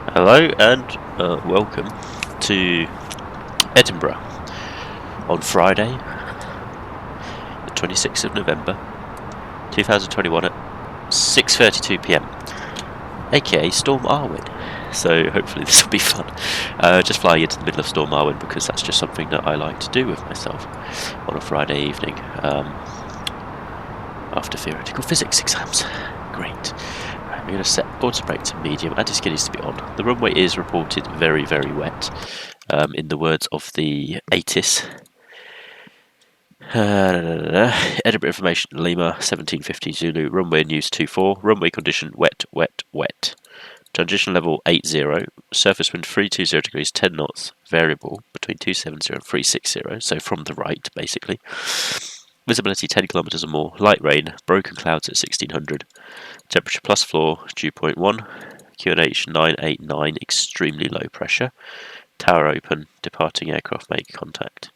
Hello and welcome to Edinburgh on Friday, the 26th of November 2021 at 6:32 PM, aka Storm Arwen. So hopefully this will be fun. Just flying into the middle of Storm Arwen because that's just something that I like to do with myself on a Friday evening after theoretical physics exams. Great. I'm going to set auto brake to medium. Anti-skid needs to be on. The runway is reported very, very wet. In the words of the ATIS. Edinburgh information, Lima, 1750 Zulu, runway news 24, runway condition wet, wet, wet. Transition level 80, surface wind 320 degrees, 10 knots, variable between 270 and 360, so from the right, basically. Visibility 10 kilometers or more, light rain, broken clouds at 1600. Temperature plus floor, dew point 1, QNH 989, extremely low pressure. Tower open, departing aircraft make contact.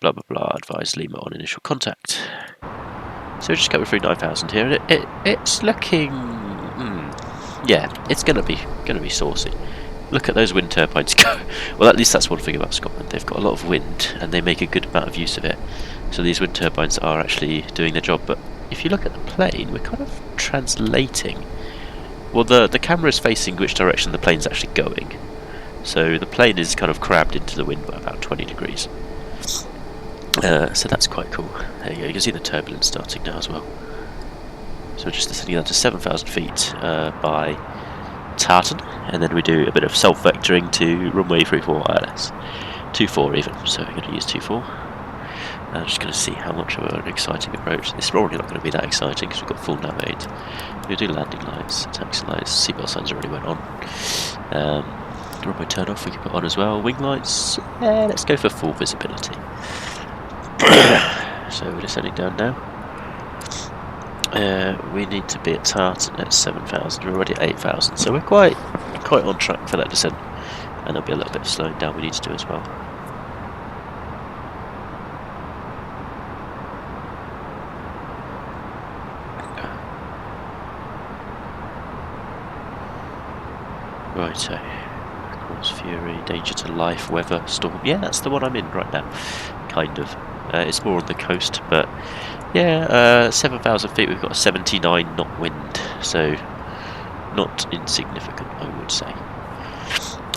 Blah blah blah, advise Lima on initial contact. So we're just going through 9,000 here. It's looking... yeah, it's gonna be saucy. Look at those wind turbines go. Well, at least that's one thing about Scotland. They've got a lot of wind and they make a good amount of use of it. So these wind turbines are actually doing their job. But if you look at the plane, we're kind of translating. Well, the camera is facing which direction the plane's actually going. So the plane is kind of crabbed into the wind by about 20 degrees. So that's quite cool. There you go. You can see the turbulence starting now as well. So we're just descending down to 7,000 feet by Tartan, and then we do a bit of self-vectoring to runway 34 ILS. 24 even, so we're going to use 24. I'm just going to see how much of an exciting approach. This is probably not going to be that exciting because we've got full nav aid. We do landing lights, taxi lights, seatbelt signs already went on. Runway turn off we can put on as well. Wing lights, let's go for full visibility. So we're descending down now. We need to be at Tartan at 7,000. We're already at 8,000, so we're quite on track for that descent. And there'll be a little bit of slowing down we need to do as well. Righto. Cross Fury, danger to life, weather, storm. Yeah, that's the one I'm in right now. Kind of. It's more on the coast, but yeah, 7,000 feet, we've got a 79 knot wind, so not insignificant, I would say.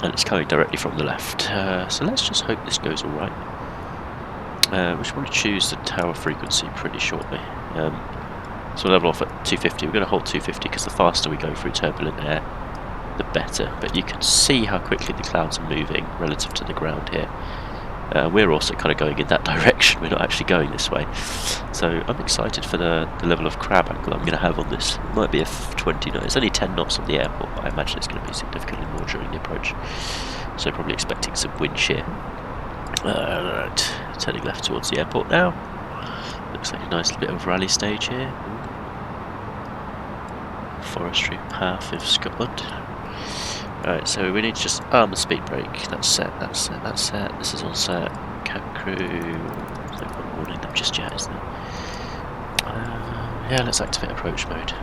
And it's coming directly from the left, so let's just hope this goes alright. We should want to choose the tower frequency pretty shortly. So we'll level off at 250. We're going to hold 250 because the faster we go through turbulent air, the better. But you can see how quickly the clouds are moving relative to the ground here. We're also kind of going in that direction, we're not actually going this way. So I'm excited for the level of crab angle I'm going to have on this. It might be a 20 knots, it's only 10 knots on the airport, but I imagine it's going to be significantly more during the approach. So probably expecting some wind shear. Right, turning left towards the airport now. Looks like a nice little bit of rally stage here. Forestry path of Scotland. Right, so we need to just arm the speed brake. That's set, that's set, that's set. This is all set. Cat crew. There's no point warning them just yet, is there? Yeah, let's activate approach mode.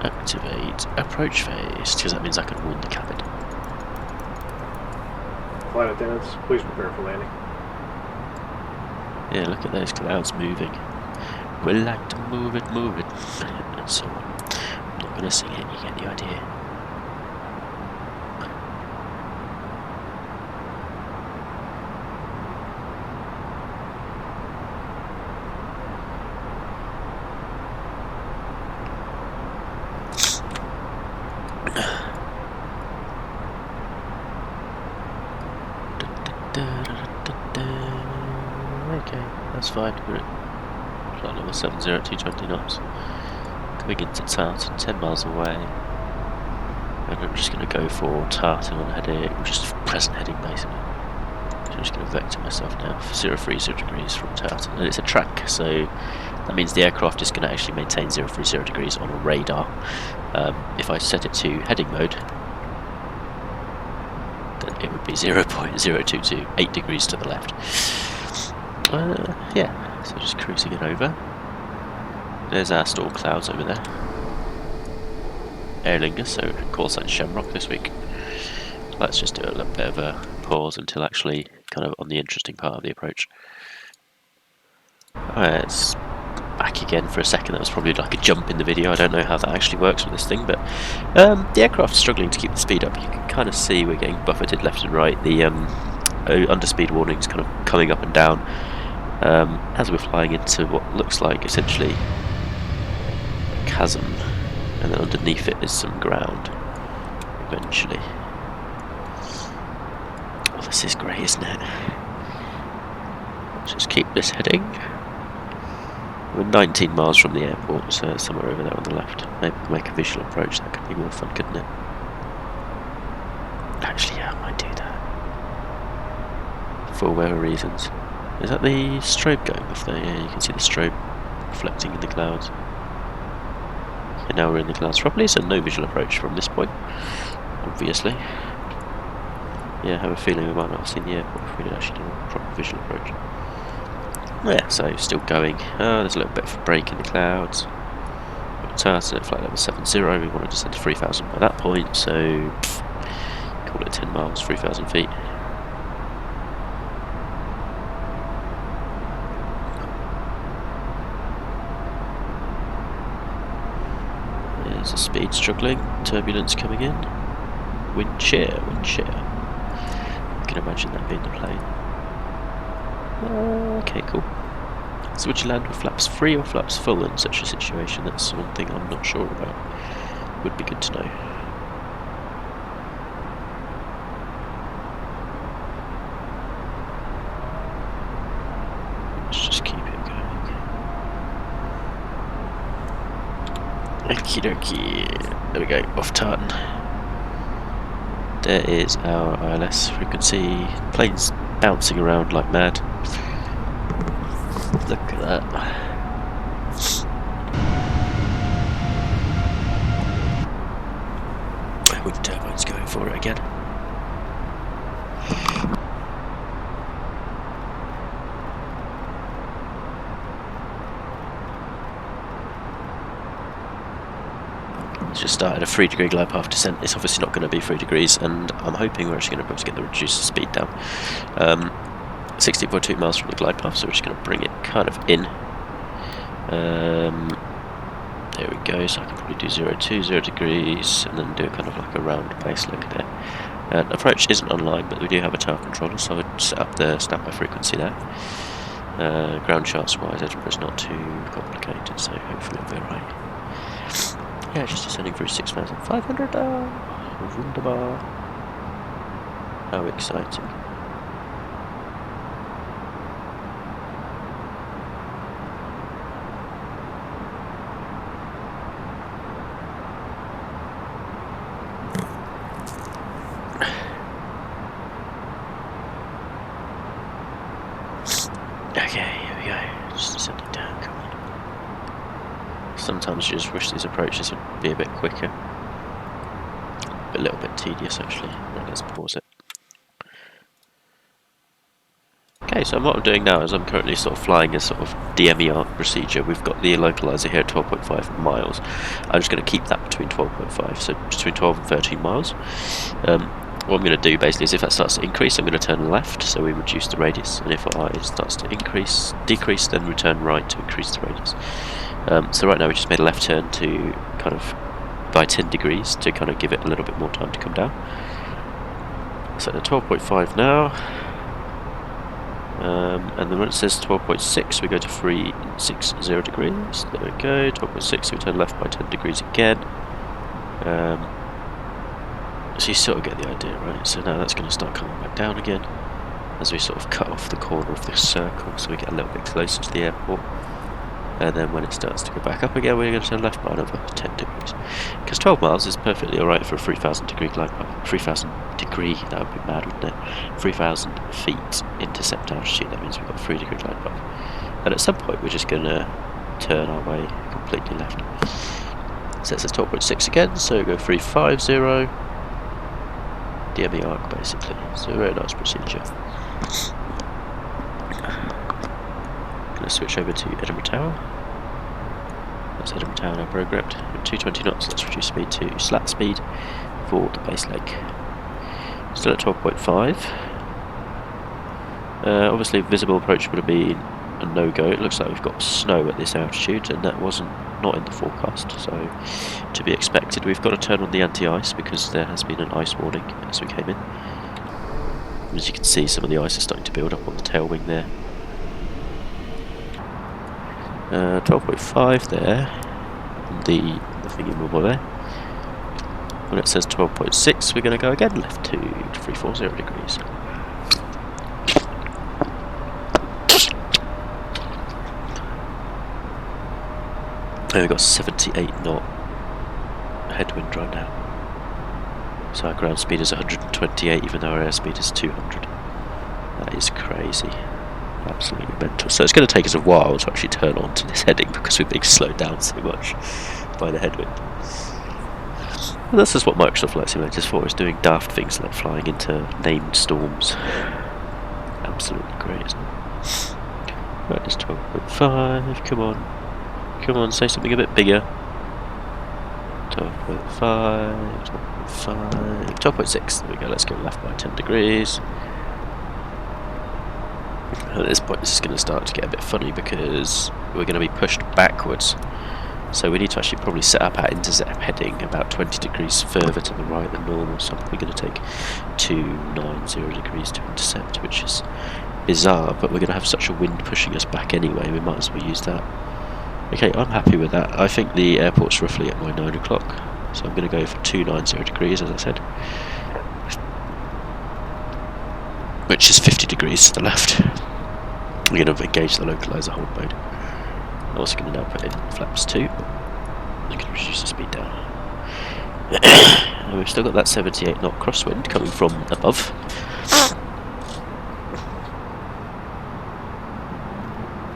Activate approach phase, because that means I can warn the cabin. Flight attendants, please prepare for landing. Yeah, look at those clouds moving. We like to move it, and so on. I'm not going to sing it, you get the idea. Okay, that's fine. We're at flight level 70 at 220 knots. Coming into Tartan, 10 miles away. And I'm just going to go for Tartan on heading, just present heading basically. So I'm just going to vector myself now for 030 degrees from Tartan. And it's a track, so that means the aircraft is going to actually maintain 030 degrees on a radar. If I set it to heading mode, then it would be 0.022, 8 degrees to the left. Yeah, so just cruising it over. There's our storm clouds over there. Aer Lingus, so call sign Shamrock this week. Let's just do a little bit of a pause until actually kind of on the interesting part of the approach. Alright, it's back again for a second. That was probably like a jump in the video. I don't know how that actually works with this thing, but the aircraft's struggling to keep the speed up. You can kind of see we're getting buffeted left and right. The underspeed warning's kind of coming up and down as we're flying into what looks like essentially a chasm, and then underneath it is some ground eventually. Oh, this is great, isn't it? Let's just keep this heading. We're 19 miles from the airport, so somewhere over there on the left. Maybe make a visual approach, that could be more fun, couldn't it? Actually, yeah, I might do that. For whatever reasons. Is that the strobe going off there? Yeah, you can see the strobe reflecting in the clouds. Okay, now we're in the clouds properly, so no visual approach from this point, obviously. Yeah, I have a feeling we might not have seen the airport if we did actually do a proper visual approach. Yeah, so still going. There's a little bit of a break in the clouds. Turns at flight level 70. We want to descend to 3,000 by that point, so call it 10 miles, 3,000 feet. There's a speed struggling, turbulence coming in. Wind shear, wind shear. I can imagine that being the plane. Okay, cool. So would you land with flaps free or flaps full in such a situation? That's one thing I'm not sure about. Would be good to know. Let's just keep it going. Okie dokie. There we go, off tartan. There is our ILS frequency. Plane's bouncing around like mad. Look at that. Wind turbine's going for it again. It's just started a 3-degree glide path descent. It's obviously not going to be 3 degrees, and I'm hoping we're actually going to be able to get the reduced speed down. 16.2 miles from the glide path, so we're just going to bring it kind of in. There we go, so I can probably do 0 degrees, and then do kind of like a round base look there. Approach isn't online, but we do have a tower controller, so I would set up the standby frequency there. Ground charts wise, Edinburgh's not too complicated, so hopefully it'll be alright. Yeah, just descending through 6,500. Wunderbar. How exciting. Okay, here we go. Just descending down, come on. Sometimes you just wish these approaches would be a bit quicker. A little bit tedious actually. Right, let's pause it. Okay, so what I'm doing now is I'm currently sort of flying a sort of DME arc procedure. We've got the localizer here at 12.5 miles. I'm just going to keep that between 12.5, so between 12 and 13 miles. What I'm going to do basically is if that starts to increase, I'm going to turn left, so we reduce the radius, and if it starts to decrease, then return right to increase the radius. So right now we just made a left turn to kind of by 10 degrees to kind of give it a little bit more time to come down. So at 12.5 now, and then when it says 12.6 we go to 360 degrees, there we go, 12.6 we turn left by 10 degrees again. So you sort of get the idea, right? So now that's going to start coming back down again as we sort of cut off the corner of this circle, so we get a little bit closer to the airport. And then when it starts to go back up again, we're going to turn left by another 10 degrees. Because 12 miles is perfectly alright for a 3,000 degree glide path. 3,000 degree, that would be mad, wouldn't it? 3,000 feet intercept altitude, that means we've got a 3-degree glide path. And at some point, we're just going to turn our way completely left. So it says 12.6 again, so we go 350. DME arc basically, so very nice procedure. Going to switch over to Edinburgh Tower. That's Edinburgh Tower now programmed. At 220 knots, let's reduce speed to slack speed for the base leg. Still at 12.5. Obviously visible approach would have been a no-go. It looks like we've got snow at this altitude, and that wasn't not in the forecast, so to be expected. We've got to turn on the anti-ice because there has been an ice warning as we came in. As you can see, some of the ice is starting to build up on the tail wing there. 12.5 there, the thingy bubble there. When it says 12.6, we're going to go again left to 340 degrees. And we've got 78 knot headwind right now. So our ground speed is 128, even though our airspeed is 200. That is crazy. Absolutely mental. So it's going to take us a while to actually turn on to this heading because we're being slowed down so much by the headwind. And that's just what Microsoft Flight Simulator is for, is doing daft things like flying into named storms. Absolutely great, isn't it? Right, it's 12.5, come on. Come on, say something a bit bigger. 12.5, 12.5, 12.6, there we go, let's go left by 10 degrees. At this point this is going to start to get a bit funny because we're going to be pushed backwards. So we need to actually probably set up our intercept heading about 20 degrees further to the right than normal. So we're going to take 290 degrees to intercept, which is bizarre, but we're going to have such a wind pushing us back anyway, we might as well use that. Okay, I'm happy with that. I think the airport's roughly at my 9 o'clock, so I'm going to go for 290 degrees, as I said. Which is 50 degrees to the left. We're going to engage the localizer hold mode. I'm also going to now put in flaps 2. I'm going to reduce the speed down. And we've still got that 78 knot crosswind coming from above.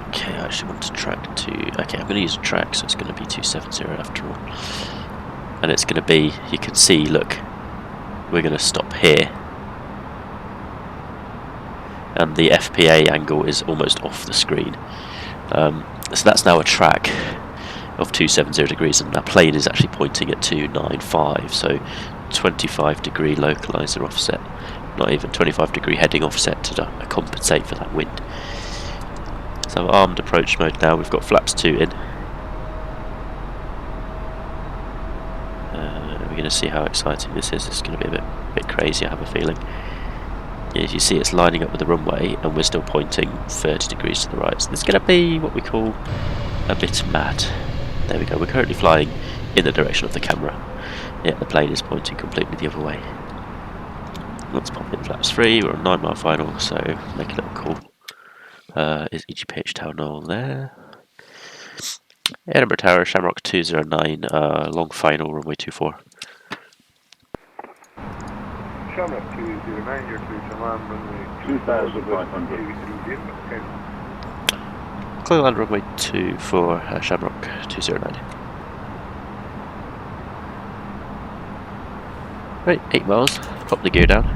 Okay, I actually want to track to... Okay, I'm going to use a track, so it's going to be 270 after all. And it's going to be... You can see, look, we're going to stop here. And the FPA angle is almost off the screen. So that's now a track of 270 degrees, and that plane is actually pointing at 295, so 25 degree localizer offset, not even 25 degree heading offset to compensate for that wind. So armed approach mode now, we've got flaps 2 in. We're going to see how exciting this is. It's going to be a bit crazy, I have a feeling. As you see, it's lining up with the runway, and we're still pointing 30 degrees to the right. So it's going to be what we call a bit mad. There we go. We're currently flying in the direction of the camera, yet the plane is pointing completely the other way. Let's pop in flaps 3. We're on 9 mile final, so make a little call. Is EGPH Tower Knoll there? Edinburgh Tower, Shamrock 209, long final, runway 24. Shamrock 209, you're clear to land runway 2,500. Clear land runway 2 for Shamrock 209. Right, 8 miles, pop the gear down.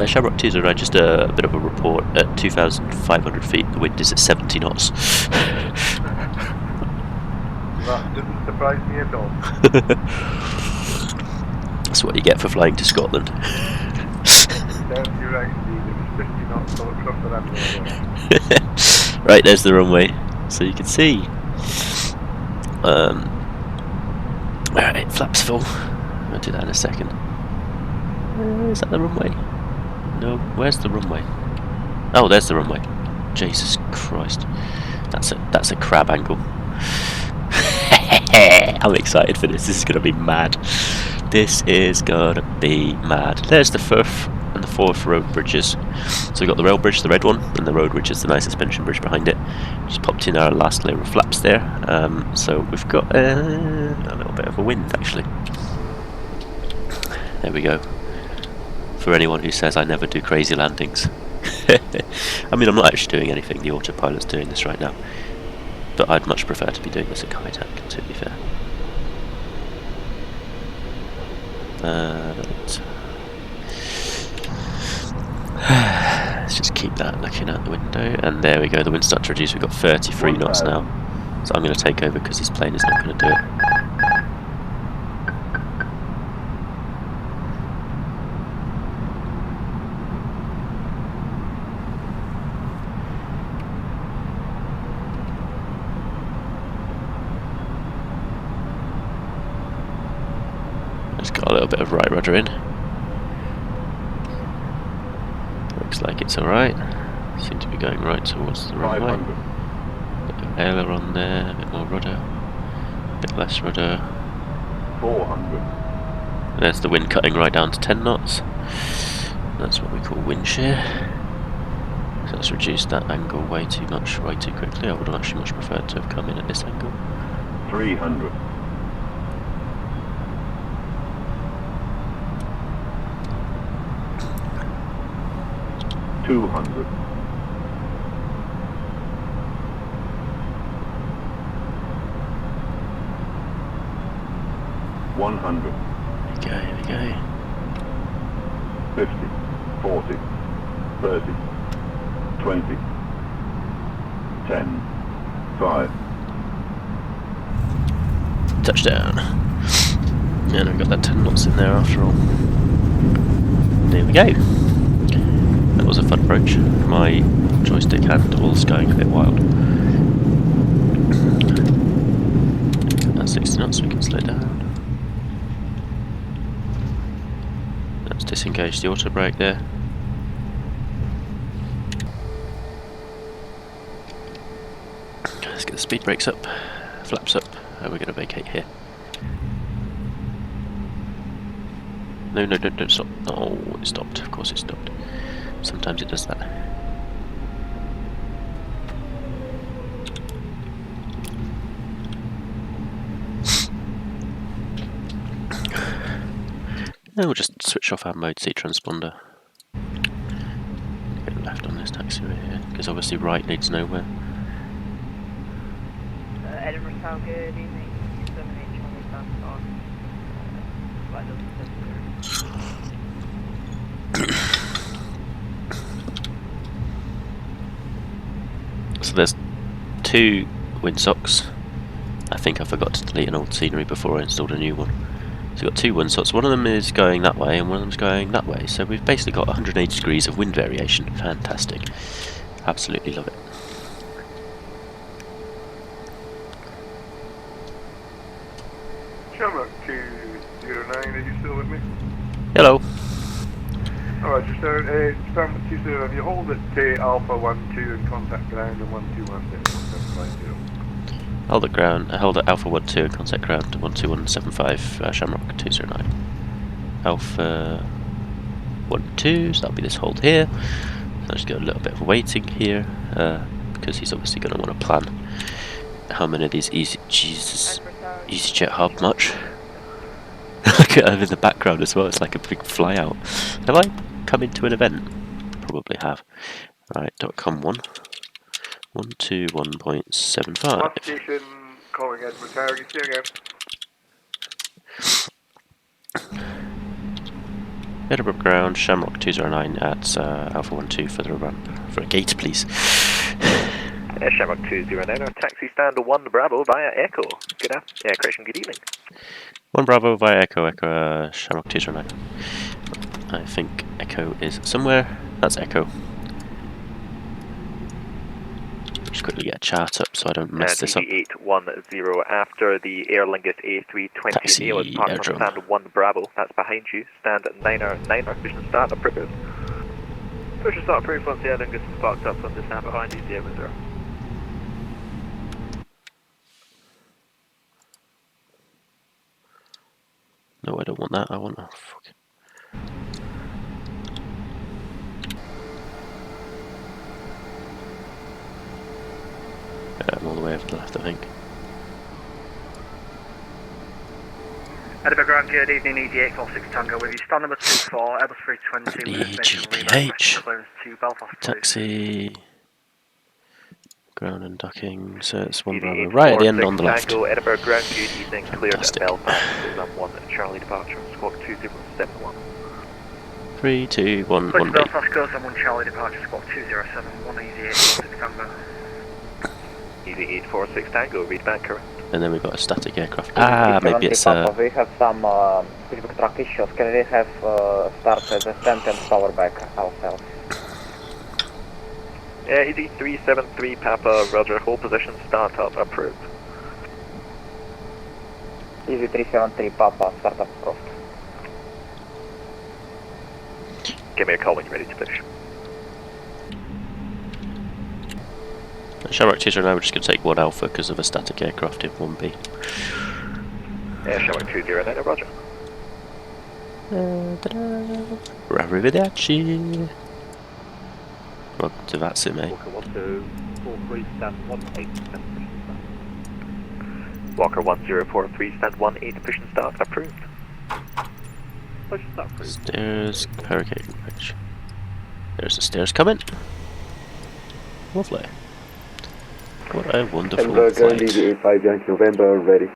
Shamrock 209, just a bit of a report. At 2,500 feet, the wind is at 70 knots. That didn't surprise me at all. That's what you get for flying to Scotland. Down your right speed, it was 50 knots all across the runway. Right, there's the runway, so you can see. Alright, flaps full. I'll do that in a second. Is that the runway? No, where's the runway? Oh, there's the runway. Jesus Christ. That's a crab angle. I'm excited for this. This is going to be mad. This is going to be mad. There's the fifth and the fourth road bridges. So we've got the rail bridge, the red one, and the road bridge is the nice suspension bridge behind it. Just popped in our last layer of flaps there. So we've got a little bit of a wind actually. There we go. For anyone who says I never do crazy landings. I mean, I'm not actually doing anything. The autopilot's doing this right now. But I'd much prefer to be doing this at Kaitak, to be fair. Let's just keep keep that looking out the window, and there we go, the wind's starting to reduce. We've got 33 knots now, so I'm going to take over because this plane is not going to do it. Just got a little bit of right rudder in. Looks like it's alright. Seem to be going right towards the runway. Bit of aileron there, a bit more rudder, a bit less rudder. 400. There's the wind cutting right down to 10 knots. That's what we call wind shear. So let's reduce that angle way too much, way too quickly. I would have actually much preferred to have come in at this angle. 300. 200. 100. Here we go. 50. 40. 30. 20. 10. 5. Touchdown. And we've got that 10 knots in there after all. There we go. That was a fun approach. My joystick handle's going a bit wild. That's 60 knots, so we can slow down. Let's disengage the auto brake there. Let's get the speed brakes up, flaps up, and we're going to vacate here. No, don't stop. Oh, it stopped. Of course it stopped. Sometimes it does that. Now we'll just switch off our mode C transponder. Get left on this taxiway here, because obviously right leads nowhere. Edinburgh Town, good evening. 7H on So there's two windsocks. I think I forgot to delete an old scenery before I installed a new one. So we've got two windsocks. One of them is going that way and one of them's going that way. So we've basically got 180 degrees of wind variation. Fantastic. Absolutely love it. Shamrock 209, are you still with me? Hello. Alright, just stand with 20, you hold it to Alpha 12 and contact ground and 121.750. Hold at Alpha 12 and contact ground 12175 Shamrock 209. Alpha 12, so that'll be this hold here. So I'll just get a little bit of waiting here, because he's obviously going to want to plan how many of these EasyJet have much. Look at him in the background as well, it's like a big fly out. Have I come into an event? Probably have. Right, .com 121.75. Station calling Edinburgh Tower, you see again. Edinburgh ground, Shamrock 209 at Alpha 12 for the run. For a gate, please. Shamrock 209, our taxi stand 1 Bravo via Echo. Good evening. 1 Bravo via Echo, Shamrock 209. I think Echo is somewhere. That's Echo. Just quickly get a chart up so I don't mess this up. 810 after the Aer Lingus A320 Taxi, Neo is parked on airdrome. stand 1 Bravo. That's behind you. Stand at 9er. Push and start approved. Push and start approved once the Aer Lingus is parked up on the stand behind you, the Airbus. No, I don't want that. I want a fucking... I'm all the way over to the left, I think. Edinburgh Grand, good evening, ED846 Tango with you. Stand number 24, Airbus A320. EGPH. Clearance to Belfast, please. Taxi. Ground and docking, so it's 1 Bravo. Right at the end on the left. Tango, Edinburgh Ground, good evening. Cleared at Fantastic. Belfast. 1 Charlie departure. Squawk 2071. 3, 2, 1, Push 1 B. Belfast goes on 1 Charlie, departure squad 207, 1 easy 846 Tango. Easy 846 Tango, read back correct. And then we've got a static aircraft. Ah, maybe it's We have some specific track issues. Can we have started descent and power back ourselves? Yeah, easy 373 Papa, roger, hold position, start up, approved. Easy 373 Papa, start up approved. Give me a call when you're ready to push. Shamrock 209, we're just going to take 1 Alpha because of a static aircraft in 1B. Yeah, Shamrock 209, roger. Arrivederci. Welcome to Vatsime. Walker 1043, stand 18, Walker 1043, stand 18, push and start, approved. push start approved. Stairs, hurricane bridge. There's the stairs coming. Lovely. What a wonderful flight. Easy 85 Yankee November, ready.